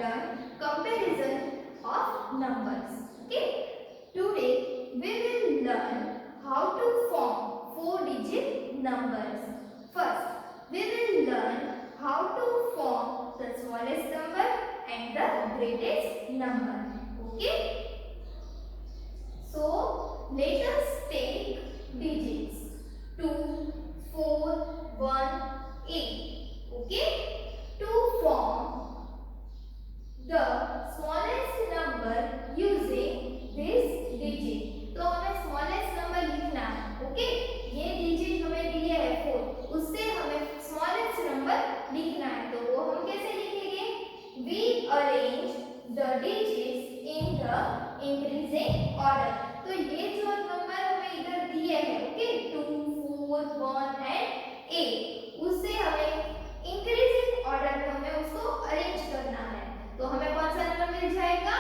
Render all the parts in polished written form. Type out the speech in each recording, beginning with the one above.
learn comparison of numbers. Okay, today we will learn how to form 4-digit numbers. First, we will learn how to form the smallest number and the greatest number. Okay, so let us take digits 2, 4, 1, 8. Okay, to form the smallest number using this digit, तो हमें smallest number लिखना है. Okay, ये digit हमें दिया है 4, उससे हमें smallest number लिखना है. तो वो हम कैसे लिखेंगे? We arrange the digits in the increasing order. तो ये जो नंबर हमें इधर दिए हैं, ओके, 2, 4, 1 and 8, उससे हमें इंक्रीजिंग ऑर्डर में हमें उसको अरेंज करना है. तो हमें कौन सा नंबर मिल जाएगा?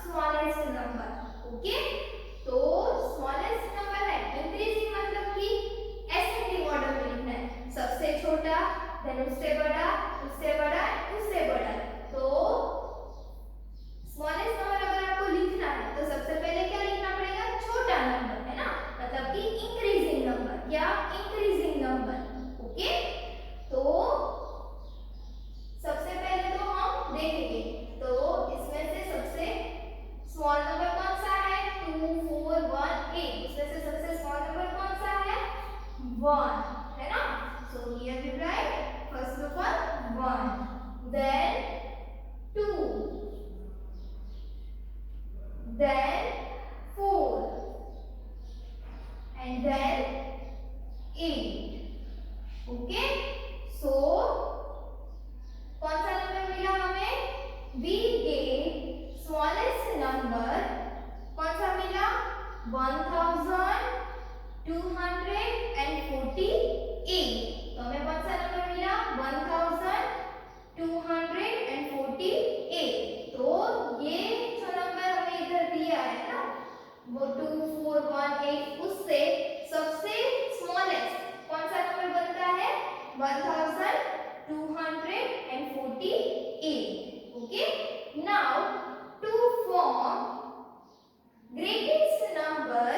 Smallest number. ओके, तो स्मॉलेस्ट नंबर है. इंक्रीजिंग मतलब कि एसेंडिंग ऑर्डर में लिखना है. सबसे छोटा, देन उससे बड़ा, उससे बड़ा, उससे बड़ा. तो स्मॉलेस्ट नंबर अगर आपको लिखना है तो सबसे पहले क्या लिखना पड़ेगा? छोटा नंबर, है ना, मतलब कि इंक्रीजिंग नंबर या इंक्रीजिंग नंबर. ओके, तो सबसे पहले तो हम देखेंगे, तो इसमें से सबसे स्मॉल नंबर कौन सा है? 2, 4, 1, 8. इसमें से सबसे स्मॉल नंबर कौन सा है? 1, है ना. So here we write first of all 1, then 2, then 4, and then 8. Okay, so कौन सा नंबर मिला हमें? We get smallest number कौन सा मिला? 1248. तो हमें कौन सा नंबर मिला? 1248. तो ये जो नंबर हमें इधर दिया है ना, वो 2, 4, 1, 8, उससे सबसे स्मॉलेस्ट कौन सा नंबर बनता है? 1248. Okay, now to form greatest number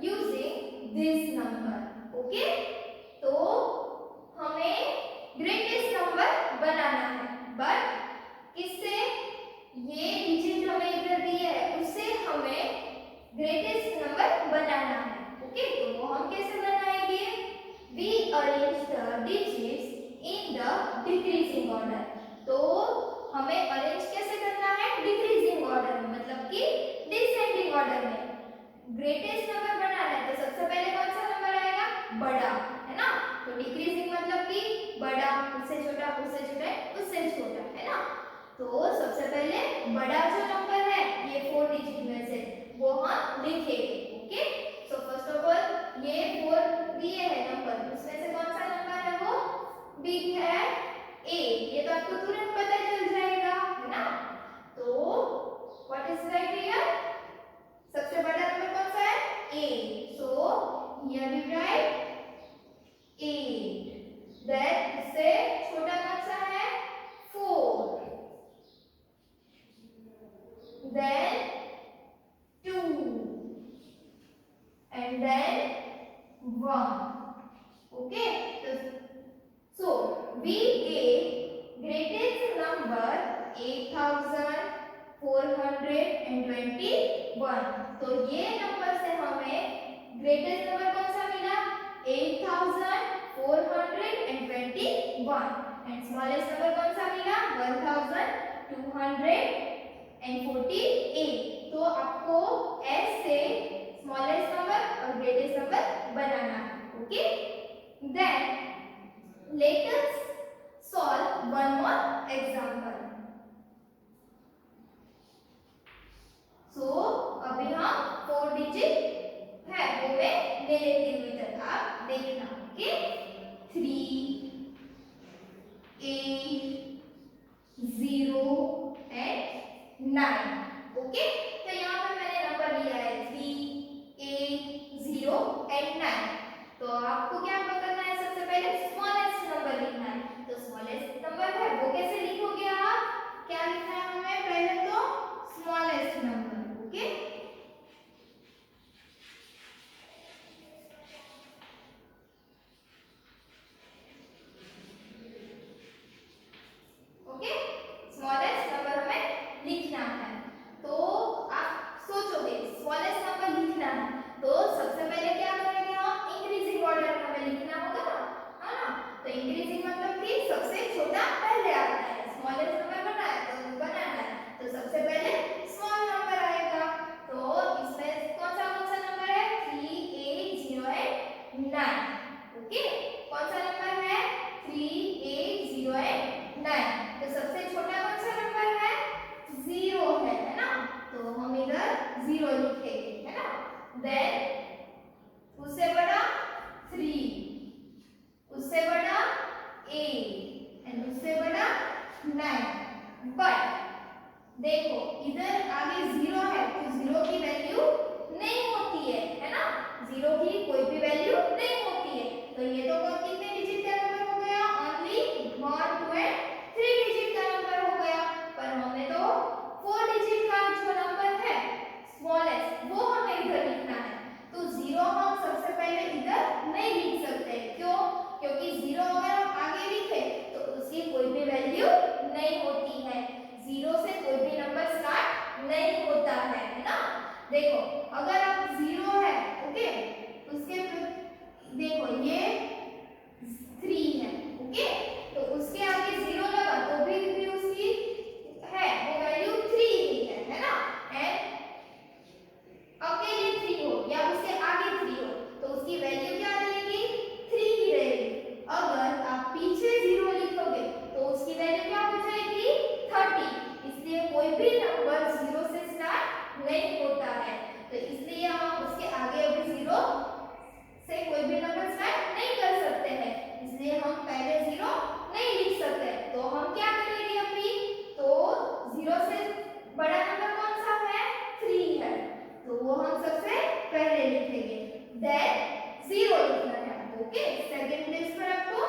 using this number. Okay, तो हमें ग्रेटेस्ट नंबर बनाना है, बट किससे? ये डिजिट हमें इधर दिए है, उससे हमें ग्रेटेस्ट नंबर बनाना है. ओके, तो वो हम कैसे बनाएंगे? We arrange the digits in the decreasing order. तो हमें अरेंज कैसे करना है? डिक्रीजिंग ऑर्डर में, मतलब कि डिसेंडिंग ऑर्डर में. ग्रेटेस्ट नंबर बनाना है तो सबसे पहले कौन सा नंबर आएगा? बड़ा, है ना. तो डिक्रीजिंग मतलब कि बड़ा, उससे छोटा, उससे छोटा, उससे छोटा, है ना. तो सबसे पहले बड़ा जो नंबर है ये 4 डिजिट में से, वो हम लिखेंगे. Okay, so first of all ये 4 दिए है नंबर, उसमें से कौन सा नंबर है? वो बिग है 8. ये तो आपको तुरंत पता चल जाएगा, है ना. तो व्हाट इज राइट हियर? सबसे बड़ा नंबर कौन सा है? 8. So here we write 8. Then इससे छोटा कौन सा है? 4. then 2, and then 1. Okay, so we get greatest number 8421. तो ये नंबर से हमें ग्रेटेस्ट नंबर कौन सा मिला? 8421. एंड स्मॉलेस्ट नंबर कौन सा मिला? 1248. तो आपको ऐसे स्मॉलेस्ट नंबर और ग्रेटेस्ट नंबर बनाना है. Okay, then let us solve one more example. So अभी हम 4 डिजिट है वो मैं ले लेती हूँ इधर, आप देखना. Okay, 3, 8, 0 and 9. ओके, तो यहाँ पे मैंने नंबर लिया है 3, 8, 0 and 9. तो आपको क्या करना है? सबसे पहले स्मॉलेस्ट नंबर लिखना है. तो स्मॉलेस्ट नंबर है वो कैसे लिखोगे आप? क्या लिखना है हमें? ओके, कौन सा नंबर है 3, 8, 0 एंड 9। तो सबसे छोटा कौन सा नंबर है 0 है ना, तो हम इधर 0 लिखेंगे है ना। देन उससे बड़ा 3, उससे बड़ा 8 एंड उससे बड़ा 9। बट देखो इधर आगे 0 है तो 0 की वैल्यू नहीं होती है ना, 0 की कोई भी वैल्यू नहीं होती है। तो ये तो कितने डिजिट का नंबर हो गया, ओनली 1, 2 एंड 3 डिजिट का नंबर हो गया। पर हमें तो 4 डिजिट का जो नंबर है स्मॉलेस्ट वो हमें इधर लिखना है। तो 0 हम सबसे पहले इधर नहीं लिख सकते, क्यों, क्योंकि 0 अगर हम आगे लिखे तो उसकी कोई भी वैल्यू नहीं होती है, 0 से कोई भी नंबर स्टार्ट नहीं होता है ना। देखो अगर अब 0 है ओके, उसके देखो ये 3 है ओके, तो उसके आगे 0 लगा तो भी उसकी है वो वैल्यू 3 ही है ना। एंड अकेले 3 हो या उसके आगे 3 हो तो उसकी वैल्यू क्या रहेगी 3 ही रहेगी। अगर आप पीछे 0 लिखोगे तो उसकी वैल्यू क्या हो जाएगी 30। इसलिए कोई भी नंबर 0 से स्टार्ट नहीं होता है, तो इसलिए हम उसके आगे अभी 0 से कोई भी नंबर स्टार्ट नहीं कर सकते हैं, इसलिए हम पहले 0 नहीं लिख सकते। तो हम क्या करेंगे अभी, तो 0 से बड़ा नंबर कौन सा है 3 है, तो वो हम सबसे पहले लिखेंगे। देन 0 लिखना है ओके, सेकंड प्लेस पर आपको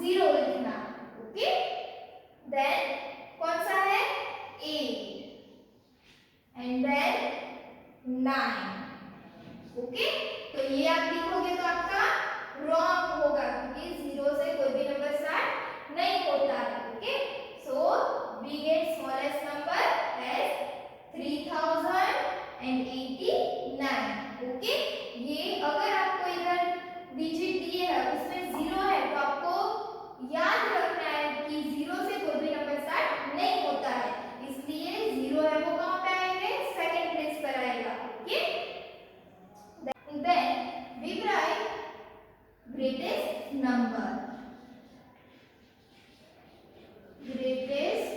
0 लिखना है ओके। देन कौन सा है 8 एंड देन 9 ओके। तो ये आप लिखोगे तो आपका रॉन्ग होगा, क्योंकि 0 से कोई भी नंबर स्टार्ट नहीं होता है okay. So we get smallest number as 3089 okay. ये अगर आपको इधर डिजिट दिए है उसमें 0 है तो आपको याद रखना है कि 0 से कोई भी नंबर स्टार्ट नहीं होता है, इसलिए 0 है वो कहां पे आएंगे सेकंड प्लेस पर आएगा okay. Then we write greatest number. Greatest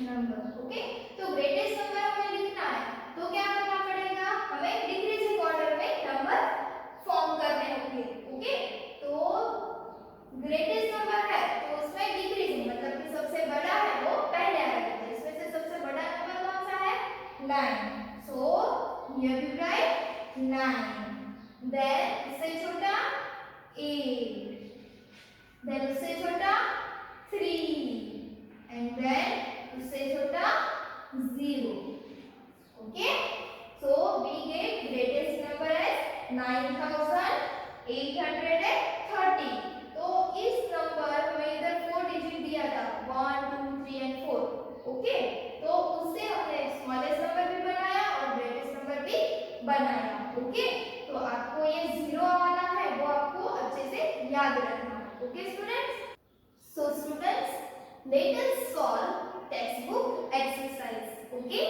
number. Okay? तो greatest number हमें लिखना है, तो क्या करना पड़ेगा, हमें डिक्रीजिंग ऑर्डर में नंबर फॉर्म करने होंगे ओके। तो ग्रेटेस्ट नंबर है तो उसमें डिक्रीजिंग मतलब कि सबसे बड़ा है वो पहले आएगा, तो इसमें से सबसे बड़ा नंबर कौन सा है 9। So here we write 9। Then उससे छोटा 8, देन उससे छोटा 3 एंड देन उससे छोटा 0 okay. So we get greatest number as 9830। तो इस नंबर में इधर 4 डिजिट दिया था 1, 2, 3 एंड 4 ओके। तो उससे हमने स्मॉलेस्ट नंबर भी बनाया और ग्रेटेस्ट नंबर भी बनाया ओके। तो आपको ये 0 वाला है वो आपको अच्छे से याद रखना है okay students. So students let us solve text book exercise okay.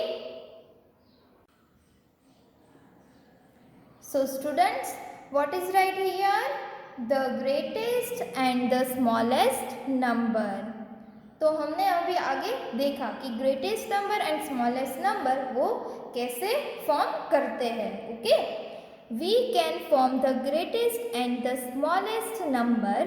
So students, what is right here? The greatest and the smallest number. तो हमने अभी आगे देखा कि greatest number and smallest number वो कैसे फॉर्म करते हैं okay. We can form the greatest and the smallest number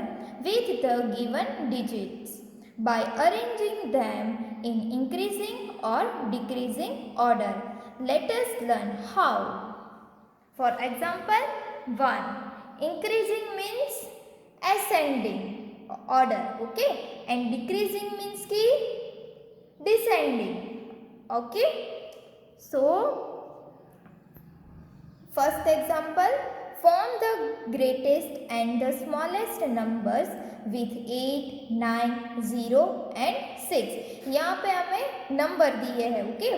with the given digits by arranging them in increasing or decreasing order. Let us learn how. For example, 1. Increasing means ascending order, okay? And decreasing means ki descending, okay? So, first example, form the greatest and the smallest numbers with 8, 9, 0 and 6. यहाँ पे हमें number दिए हैं okay,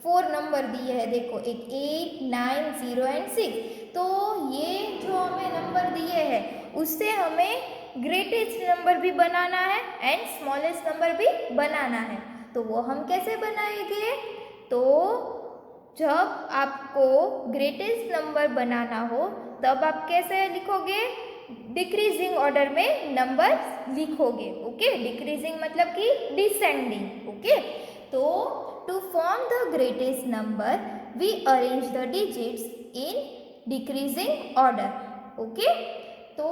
4 number दिए हैं देखो, एक 8, 9, 0 and 6। तो ये जो हमें नंबर दिए हैं उससे हमें ग्रेटेस्ट नंबर भी बनाना है एंड स्मॉलेस्ट नंबर भी बनाना है। तो वो हम कैसे बनाएंगे, तो जब आपको ग्रेटेस्ट नंबर बनाना हो तब आप कैसे लिखोगे, डिक्रीजिंग ऑर्डर में नंबर लिखोगे। ओके, डिक्रीजिंग मतलब कि डिसेंडिंग। ओके, तो to form the greatest number we arrange the digits in decreasing order. Okay, तो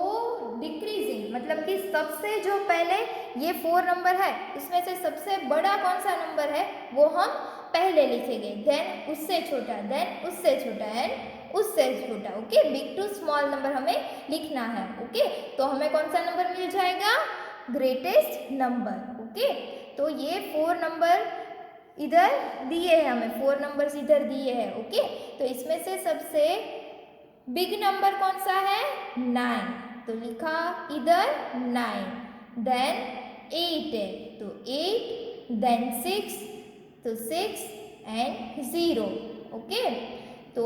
डिक्रीजिंग मतलब कि सबसे जो पहले ये 4 नंबर है उसमें से सबसे बड़ा कौन सा नंबर है वो हम पहले लिखेंगे, देन उससे छोटा, देन उससे छोटा एंड उससे छोटा। Okay, big to small number हमें लिखना है। ओके, तो हमें कौन सा नंबर मिल जाएगा, ग्रेटेस्ट नंबर। ओके, तो ये 4 नंबर इधर दिए हैं, हमें 4 नंबर्स इधर दिए हैं। ओके, तो इसमें से सबसे बिग नंबर कौन सा है, 9, तो लिखा इधर 9, देन 8 है तो 8, देन 6 तो 6 एंड 0। ओके, तो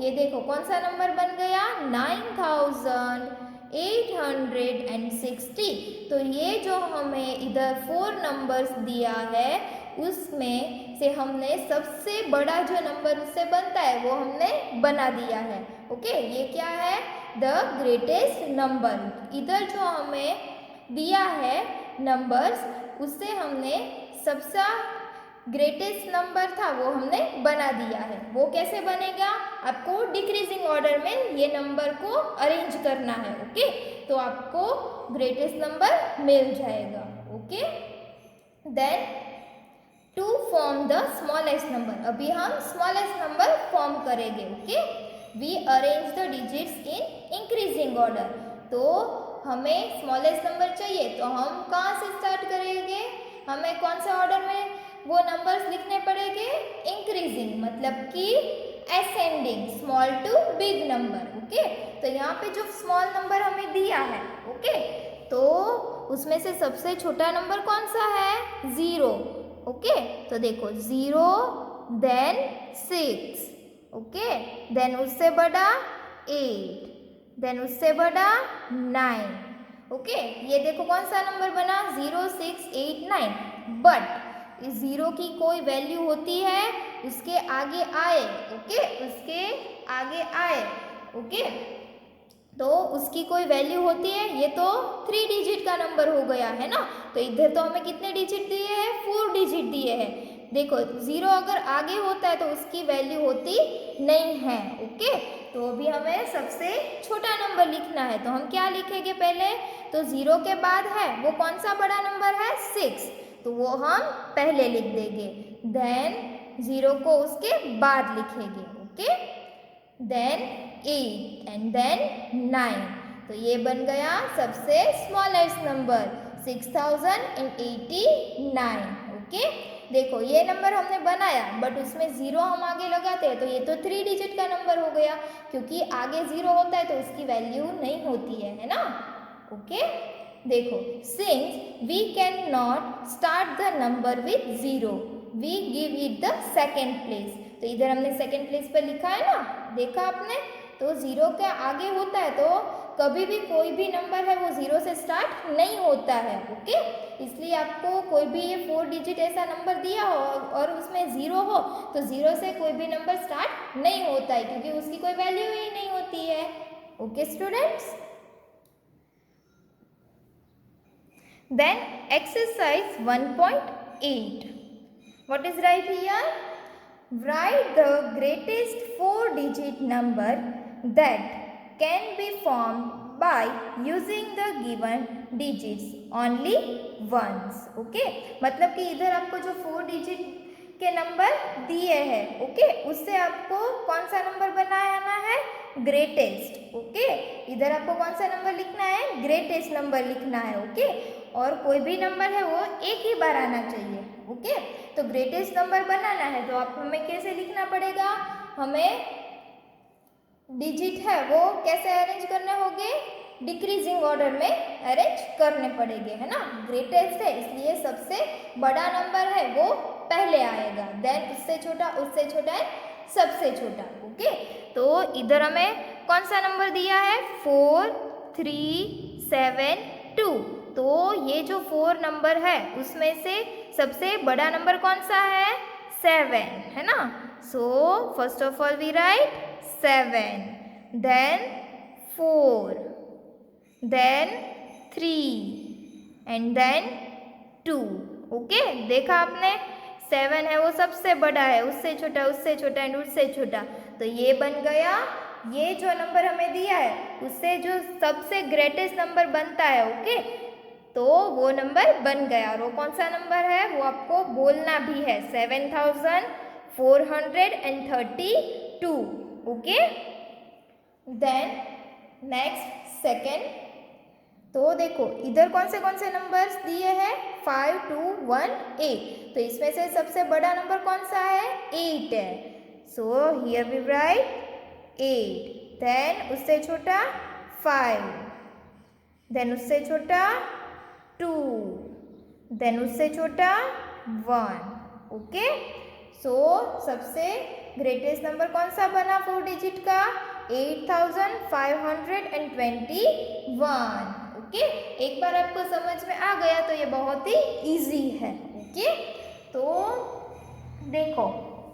ये देखो कौन सा नंबर बन गया, 9860। तो ये जो हमें इधर 4 नंबर्स दिया है उसमें से हमने सबसे बड़ा जो नंबर उससे बनता है वो हमने बना दिया है। ओके, ये क्या है, द ग्रेटेस्ट नंबर। इधर जो हमें दिया है नंबर्स उससे हमने सबसे ग्रेटेस्ट नंबर था वो हमने बना दिया है। वो कैसे बनेगा, आपको डिक्रीजिंग ऑर्डर में ये नंबर को अरेंज करना है। ओके, तो आपको ग्रेटेस्ट नंबर मिल जाएगा। Okay, then to form the smallest number, अभी हम स्मॉलेस्ट नंबर फॉर्म करेंगे। Okay, we arrange the digits in increasing order. तो हमें स्मॉलेस्ट नंबर चाहिए तो हम कहाँ से स्टार्ट करेंगे, हमें कौन से ऑर्डर में वो नंबर्स लिखने पड़ेंगे, इंक्रीजिंग मतलब कि ascending, small to big number. Okay, तो यहाँ पे जो स्मॉल नंबर हमें दिया है, ओके, तो उसमें से सबसे छोटा नंबर कौन सा है, 0। ओके, तो देखो 0, देन 6, ओके, देन उससे बड़ा 8, देन उससे बड़ा 9। ओके, ये देखो कौन सा नंबर बना, 0, 6, 8, 9। बट इस 0 की कोई वैल्यू होती है, उसके आगे आए। ओके, उसके आगे आए। ओके, तो उसकी कोई वैल्यू होती है, ये तो 3 डिजिट का नंबर हो गया है ना। तो इधर तो हमें कितने डिजिट दिए हैं, 4 डिजिट दिए हैं। देखो 0 अगर आगे होता है तो उसकी वैल्यू होती नहीं है। ओके, तो अभी हमें सबसे छोटा नंबर लिखना है, तो हम क्या लिखेंगे पहले, तो 0 के बाद है वो कौन सा बड़ा नंबर है, 6, तो वो हम पहले लिख देंगे, देन 0 को उसके बाद लिखेंगे। ओके, देन 8 एंड देन 9, तो ये बन गया सबसे स्मॉलेस्ट नंबर 6089। ओके, देखो ये नंबर हमने बनाया बट उसमें 0 हम आगे लगाते हैं तो ये तो 3 डिजिट का नंबर हो गया, क्योंकि आगे 0 होता है तो उसकी वैल्यू नहीं होती है ना। ओके, देखो since we can not start the number with 0 we give it the second place. तो इधर हमने सेकेंड प्लेस पर लिखा है ना, देखा आपने, तो 0 के आगे होता है तो कभी भी कोई भी नंबर है वो 0 से स्टार्ट नहीं होता है। ओके, इसलिए आपको कोई भी ये 4 डिजिट ऐसा नंबर दिया हो और उसमें 0 हो तो 0 से कोई भी नंबर स्टार्ट नहीं होता है, क्योंकि उसकी कोई वैल्यू ही नहीं होती है। Okay students, then exercise 1.8, what is right here, write the greatest 4 digit number that can be formed by using the given digits only once। Okay, मतलब कि इधर आपको जो 4 डिजिट के नंबर दिए हैं, ओके, उससे आपको कौन सा नंबर बनाना है, ग्रेटेस्ट। ओके, इधर आपको कौन सा नंबर लिखना है, ग्रेटेस्ट नंबर लिखना है। ओके, और कोई भी नंबर है वो एक ही बार आना चाहिए। ओके, तो ग्रेटेस्ट नंबर बनाना है तो आप हमें कैसे लिखना पड़ेगा, हमें डिजिट है वो कैसे अरेंज करने होंगे, डिक्रीजिंग ऑर्डर में अरेंज करने पड़ेंगे, है ना। ग्रेटेस्ट है इसलिए सबसे बड़ा नंबर है वो पहले आएगा, देन उससे छोटा, सबसे छोटा। ओके, तो इधर हमें कौन सा नंबर दिया है, 4372। तो ये जो 4 नंबर है उसमें से सबसे बड़ा नंबर कौन सा है, 7, है ना। So first of all we write 7, then 4, then 3 and then 2. Okay, देखा आपने 7 है वो सबसे बड़ा है, उससे छोटा एंड उससे छोटा, तो ये बन गया। ये जो नंबर हमें दिया है उससे जो सबसे ग्रेटेस्ट नंबर बनता है, ओके, तो वो नंबर बन गया। और वो कौन सा नंबर है वो आपको बोलना भी है, 7432। ओके, देन नेक्स्ट सेकेंड, तो देखो इधर कौन से नंबर्स दिए हैं, 5 2 1 8, तो इसमें से सबसे बड़ा नंबर कौन सा है, 8 है। So here we write 8, then उससे छोटा 5, देन उससे छोटा 2, देन उससे छोटा 1। ओके, सो सबसे ग्रेटेस्ट नंबर कौन सा बना 4 डिजिट का, 8521। ओके, एक बार आपको समझ में आ गया तो ये बहुत ही इजी है। ओके, तो देखो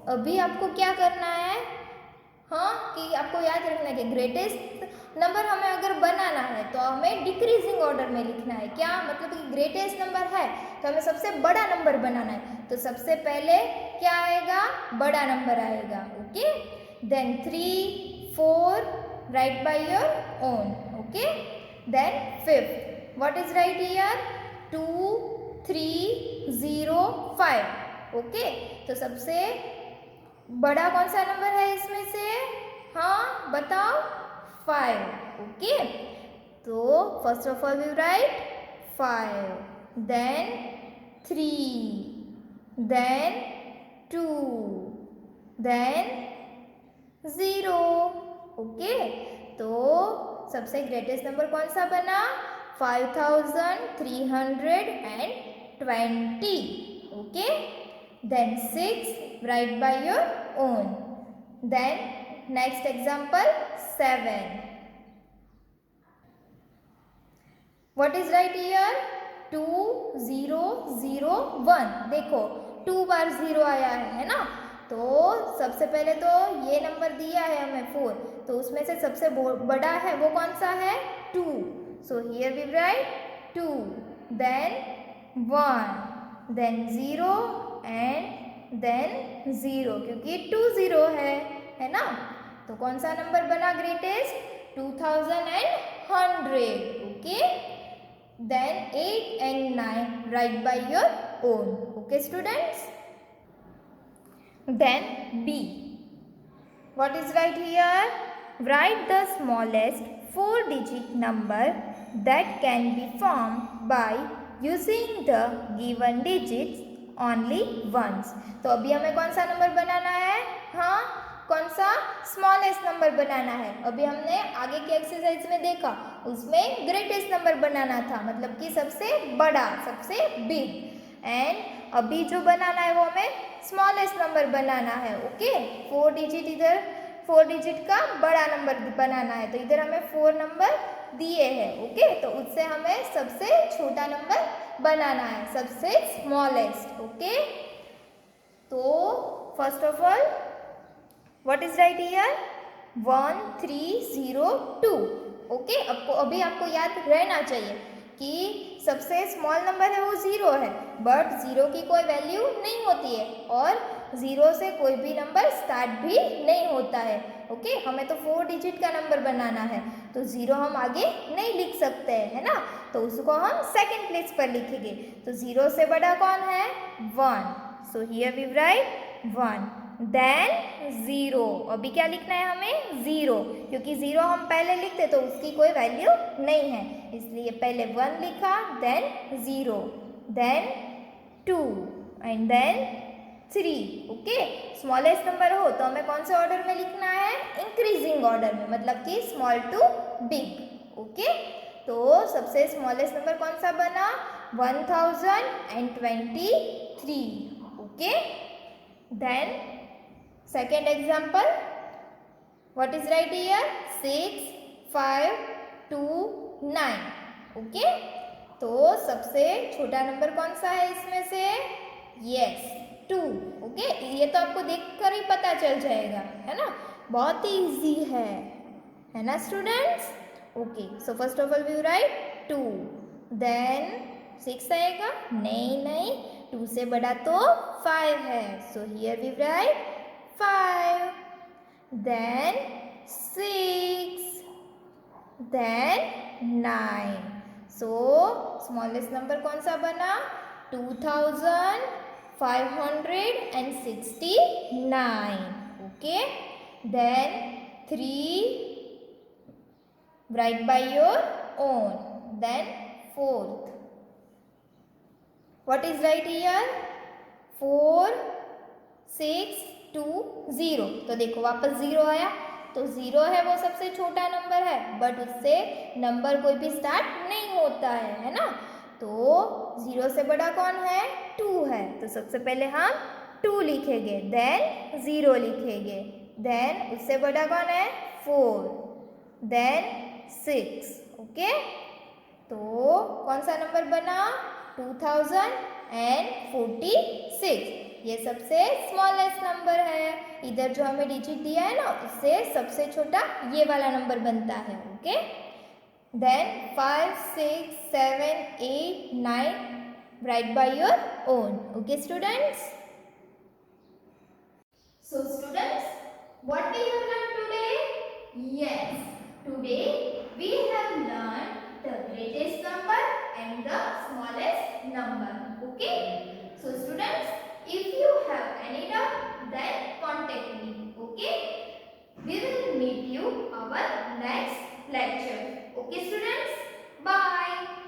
अभी आपको क्या करना है, हाँ, कि आपको याद रखना है कि ग्रेटेस्ट नंबर हमें अगर बनाना है तो हमें डिक्रीजिंग ऑर्डर में लिखना है। क्या मतलब कि ग्रेटेस्ट नंबर है तो हमें सबसे बड़ा नंबर बनाना है, तो सबसे पहले क्या आएगा, बड़ा नंबर आएगा। Okay, then 3 4 write by your own. Okay, then 5th, what is write here, 2 3 0 5। Okay, तो सबसे बड़ा कौन सा नंबर है इसमें से, हाँ बताओ, 5। ओके, तो first of all we write 5, then 3, then 2, then 0। Okay, तो सबसे ग्रेटेस्ट नंबर कौन सा बना, 5320। Okay, then 6 write by your own, then next example 7, what is right here, 2 0 0 1। देखो 2 बार 0 आया है ना, तो सबसे पहले तो ये नंबर दिया है हमें 4, तो उसमें से सबसे बड़ा है वो कौन सा है, 2। So here we write 2, then 1, then 0 and then 0, क्योंकि 2 0 है ना, तो कौन सा नंबर बना greatest, 2100। Okay, then 8 and 9 write by your own. Okay students, then B, what is write here, write the smallest 4 digit number that can be formed by using the given digits only once। तो अभी हमें कौन सा number बनाना है, हाँ कौन सा, स्मॉलेस्ट नंबर बनाना है। अभी हमने आगे की एक्सरसाइज में देखा उसमें ग्रेटेस्ट नंबर बनाना था, मतलब कि सबसे बड़ा, सबसे बिग, एंड अभी जो बनाना है वो हमें स्मॉलेस्ट नंबर बनाना है। ओके, 4 डिजिट, इधर 4 डिजिट का बड़ा नंबर बनाना है, तो इधर हमें 4 नंबर दिए हैं। ओके, तो उससे हमें सबसे छोटा नंबर बनाना है, सबसे स्मॉलेस्ट। ओके, तो first of all what is write here, 1302। Okay, अभी आपको याद रहना चाहिए कि सबसे स्मॉल नंबर है वो 0 है, बट 0 की कोई वैल्यू नहीं होती है और 0 से कोई भी नंबर स्टार्ट भी नहीं होता है। ओके, हमें तो 4 डिजिट का नंबर बनाना है, तो 0 हम आगे नहीं लिख सकते हैं, है ना, तो उसको हम सेकंड प्लेस पर लिखेंगे। तो 0 से बड़ा कौन है, 1। So here we write 1, then 0। अभी क्या लिखना है हमें, 0, क्योंकि 0 हम पहले लिखते तो उसकी कोई वैल्यू नहीं है, इसलिए पहले 1 लिखा, then 0, then 2 and then 3। Okay, smallest number हो तो हमें कौन से ऑर्डर में लिखना है, इंक्रीजिंग ऑर्डर में, मतलब कि स्मॉल टू बिग। ओके, तो सबसे स्मॉलेस्ट नंबर कौन सा बना, 1023। Okay, then second example, what is write here, 6 5 2 9। Okay, तो सबसे छोटा नंबर कौन सा है इसमें से, यस 2। ओके, ये तो आपको देखकर ही पता चल जाएगा, है ना, बहुत ही इजी है ना students. Okay, so first of all we write 2, then 6 आएगा, नहीं 2 से बड़ा तो 5 है, so here we write 5, then 6, then 9। So smallest number कौन सा बना, 2569। Okay, then 3, write by your own, then 4th, what is right here, 4 6 2 0। तो देखो वापस 0 आया, तो 0 है वो सबसे छोटा नंबर है, बट उससे नंबर कोई भी स्टार्ट नहीं होता है ना। तो 0 से बड़ा कौन है, 2 है, तो सबसे पहले हम 2 लिखेंगे, देन 0 लिखेंगे, देन उससे बड़ा कौन है 4, देन 6। ओके, तो कौन सा नंबर बना, 2046। ये सबसे स्मॉलेस्ट नंबर है, इधर जो हमें डिजिट दिया है ना उससे सबसे छोटा ये वाला नंबर बनता है। Okay, then 5 6 7 8 9 write by your own। Okay students, so students, what we have learned today? Yes, today we have learned the greatest number and the smallest number. Okay, so students, if you have any doubt, then contact me. Okay, we will meet you our next lecture. Okay students, bye.